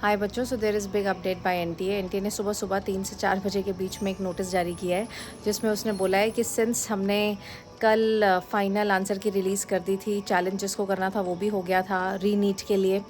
हाय बच्चों, so there is big update by NTA ने सुबह सुबह 3 से 4 बजे के बीच में एक नोटिस जारी किया है, जिसमें उसने बोला है कि सिंस हमने कल फाइनल आंसर की रिलीज़ कर दी थी, चैलेंज जिसको करना था वो भी हो गया था रीनीट के लिए।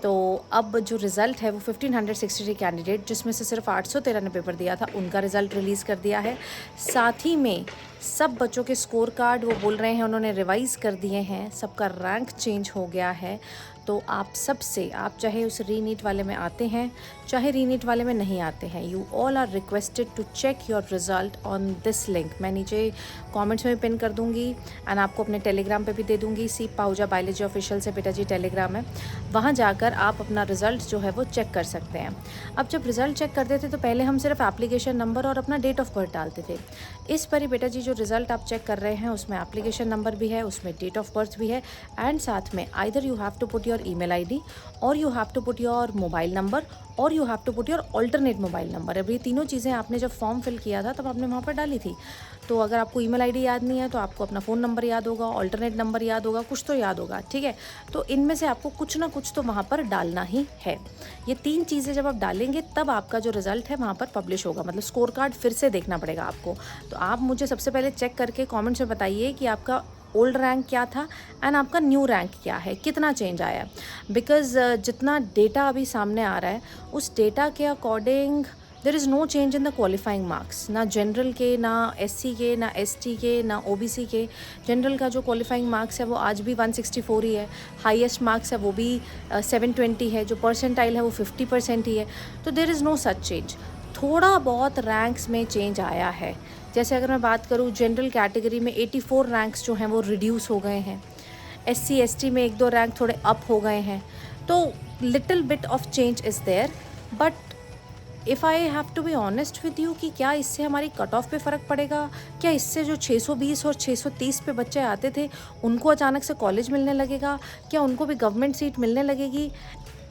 तो अब जो रिज़ल्ट है वो 1563 कैंडिडेट, जिसमें से सिर्फ 813 ने पेपर दिया था, उनका रिज़ल्ट रिलीज़ कर दिया है। साथ ही में सब बच्चों के स्कोर कार्ड वो बोल रहे हैं उन्होंने रिवाइज़ कर दिए हैं, सबका रैंक चेंज हो गया है। तो आप सबसे, आप चाहे उस रीनीट वाले में आते हैं चाहे रीनीट वाले में नहीं आते हैं, you all are requested to check your result on this link. मैं नीचे कमेंट्स में पिन कर दूंगी एंड आपको अपने टेलीग्राम पे भी दे दूंगी। सी पाहुजा बायोलॉजी ऑफिशियल से बेटा जी टेलीग्राम है, वहाँ जाकर आप अपना रिज़ल्ट जो है वो चेक कर सकते हैं। अब जब रिज़ल्ट चेक करते थे तो पहले हम सिर्फ एप्लीकेशन नंबर और अपना डेट ऑफ बर्थ डालते थे। इस बार बेटा जी जो रिज़ल्ट आप चेक कर रहे हैं उसमें एप्लीकेशन नंबर भी है, उसमें डेट ऑफ बर्थ भी है, एंड साथ में either you have to put your email ID और you have to put your mobile number और you have to put your alternate mobile number. अब ये तीनों चीज़ें आपने जब फॉर्म फिल किया था तब आपने वहाँ पर डाली थी। तो अगर आपको ईमेल आईडी याद नहीं है तो आपको अपना फ़ोन नंबर याद होगा, ऑल्टरनेट नंबर याद होगा, कुछ तो याद होगा, ठीक है। तो इनमें से आपको कुछ ना कुछ तो वहाँ पर डालना ही है। ये 3 चीज़ें जब आप डालेंगे तब आपका जो रिज़ल्ट है वहाँ पर पब्लिश होगा, मतलब स्कोर कार्ड फिर से देखना पड़ेगा आपको। तो आप मुझे सबसे पहले चेक करके कमेंट्स में बताइए कि आपका ओल्ड रैंक क्या था एंड आपका न्यू रैंक क्या है, कितना चेंज आया है। बिकॉज़ जितना डेटा अभी सामने आ रहा है उस डेटा के according there is no change in the qualifying marks, ना जनरल के, ना एससी के, ना एसटी के, ना ओबीसी के। जनरल का जो क्वालिफाइंग मार्क्स है वो आज भी 164 ही है, हाईएस्ट मार्क्स है वो भी 720 है, जो परसेंटाइल है वो 50% ही है। तो there is no such change. थोड़ा बहुत रैंक्स में चेंज आया है। जैसे अगर मैं बात करूँ जनरल कैटेगरी में 84 रैंक्स जो हैं वो रिड्यूस हो गए हैं, एससी एसटी में 1-2 रैंक थोड़े अप हो गए हैं। तो little bit of change is there, but if I have to be honest with you कि क्या इससे हमारी कट ऑफ पे फ़र्क पड़ेगा? क्या इससे जो 620 और 630 पे बच्चे आते थे उनको अचानक से कॉलेज मिलने लगेगा? क्या उनको भी गवर्नमेंट सीट मिलने लगेगी?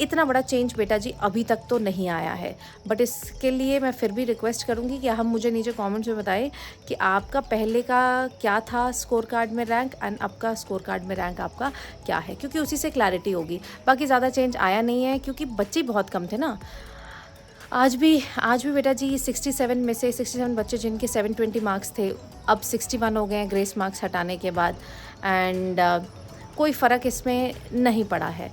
इतना बड़ा चेंज बेटा जी अभी तक तो नहीं आया है, बट इसके लिए मैं फिर भी रिक्वेस्ट करूँगी कि हम मुझे नीचे कमेंट्स में बताएं कि आपका पहले का क्या था स्कोर कार्ड में रैंक एंड अब का स्कोर कार्ड में रैंक आपका क्या है, क्योंकि उसी से क्लैरिटी होगी। बाकी ज़्यादा चेंज आया नहीं है क्योंकि बच्चे बहुत कम थे ना। आज भी बेटा जी 67 में से 67 बच्चे जिनके 720 मार्क्स थे अब 61 हो गए हैं ग्रेस मार्क्स हटाने के बाद, एंड कोई फ़र्क इसमें नहीं पड़ा है।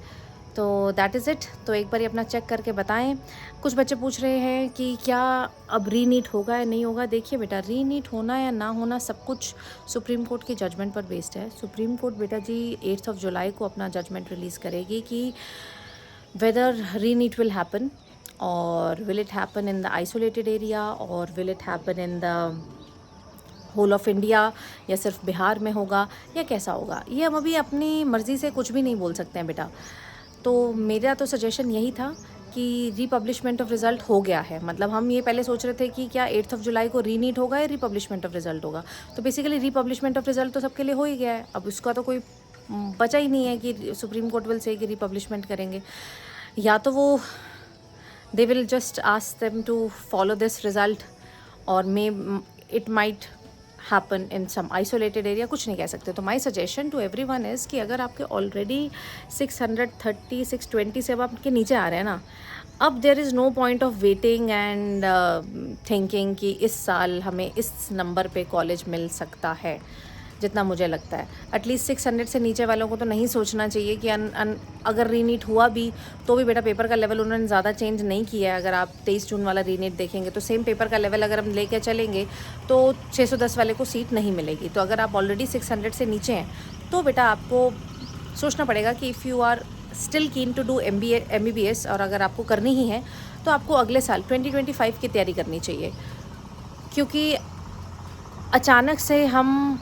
तो दैट इज़ इट। तो एक बार ये अपना चेक करके बताएं। कुछ बच्चे पूछ रहे हैं कि क्या अब रीनीट होगा या नहीं होगा। देखिए बेटा, रीनीट होना या ना होना सब कुछ सुप्रीम कोर्ट की जजमेंट पर बेस्ड है। सुप्रीम कोर्ट बेटा जी 8 जुलाई को अपना जजमेंट रिलीज़ करेगी कि वेदर रीनीट विल हैपन, और will it happen in the isolated area और will it happen in the whole of India, या सिर्फ बिहार में होगा या कैसा होगा। ये हम अभी अपनी मर्ज़ी से कुछ भी नहीं बोल सकते हैं बेटा। तो मेरा तो सजेशन यही था कि रीपब्लिशमेंट ऑफ रिज़ल्ट हो गया है। मतलब हम ये पहले सोच रहे थे कि क्या 8 जुलाई को रीनीट होगा या रीपब्लिशमेंट ऑफ रिज़ल्ट होगा। तो बेसिकली रीपब्लिशमेंट ऑफ रिज़ल्ट तो सबके लिए हो ही गया है। अब उसका तो कोई बचा ही नहीं है कि सुप्रीम कोर्ट विल से कि रीपब्लिशमेंट करेंगे, या तो वो they will just ask them to follow this result, or it might happen in some isolated area, कुछ नहीं कह सकते। तो my suggestion to everyone is कि अगर आपके already 630 620 से अब आपके नीचे आ रहे हैं ना, अब there is no point of waiting and thinking कि इस साल हमें इस नंबर पे कॉलेज मिल सकता है। जितना मुझे लगता है एटलीस्ट 600 से नीचे वालों को तो नहीं सोचना चाहिए कि अगर रीनीट हुआ भी तो भी बेटा पेपर का लेवल उन्होंने ज़्यादा चेंज नहीं किया है। अगर आप 23 जून वाला रीनीट देखेंगे तो सेम पेपर का लेवल अगर हम लेके चलेंगे तो 610 वाले को सीट नहीं मिलेगी। तो अगर आप ऑलरेडी 600 से नीचे हैं तो बेटा आपको सोचना पड़ेगा कि if you are still keen to do MBBS, और अगर आपको करनी ही है तो आपको अगले साल 2025 की तैयारी करनी चाहिए। क्योंकि अचानक से हम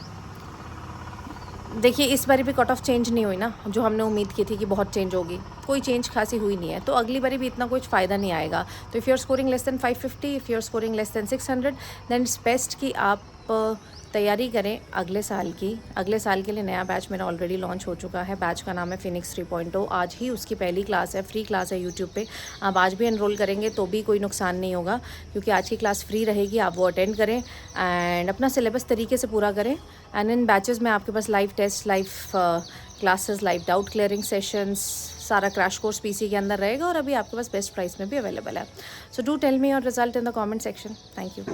देखिए इस बारी भी कट ऑफ चेंज नहीं हुई ना, जो हमने उम्मीद की थी कि बहुत चेंज होगी, कोई चेंज खासी हुई नहीं है। तो अगली बारी भी इतना कुछ फ़ायदा नहीं आएगा। तो if you are scoring less than 550, if you are scoring less than 600, then it's best कि आप तैयारी करें अगले साल की। अगले साल के लिए नया बैच मेरा ऑलरेडी लॉन्च हो चुका है। बैच का नाम है फिनिक्स 3.0। आज ही उसकी पहली क्लास है, फ्री क्लास है यूट्यूब पे। आप आज भी एनरोल करेंगे तो भी कोई नुकसान नहीं होगा, क्योंकि आज की क्लास फ्री रहेगी। आप वो अटेंड करें एंड अपना सिलेबस तरीके से पूरा करें। एंड इन बैचेस में आपके पास live test, live classes, live doubt clearing sessions सारा क्रैश कोर्स पीसी के अंदर रहेगा और अभी आपके पास बेस्ट प्राइस में भी अवेलेबल है. So do tell me your result in the comment section. Thank you.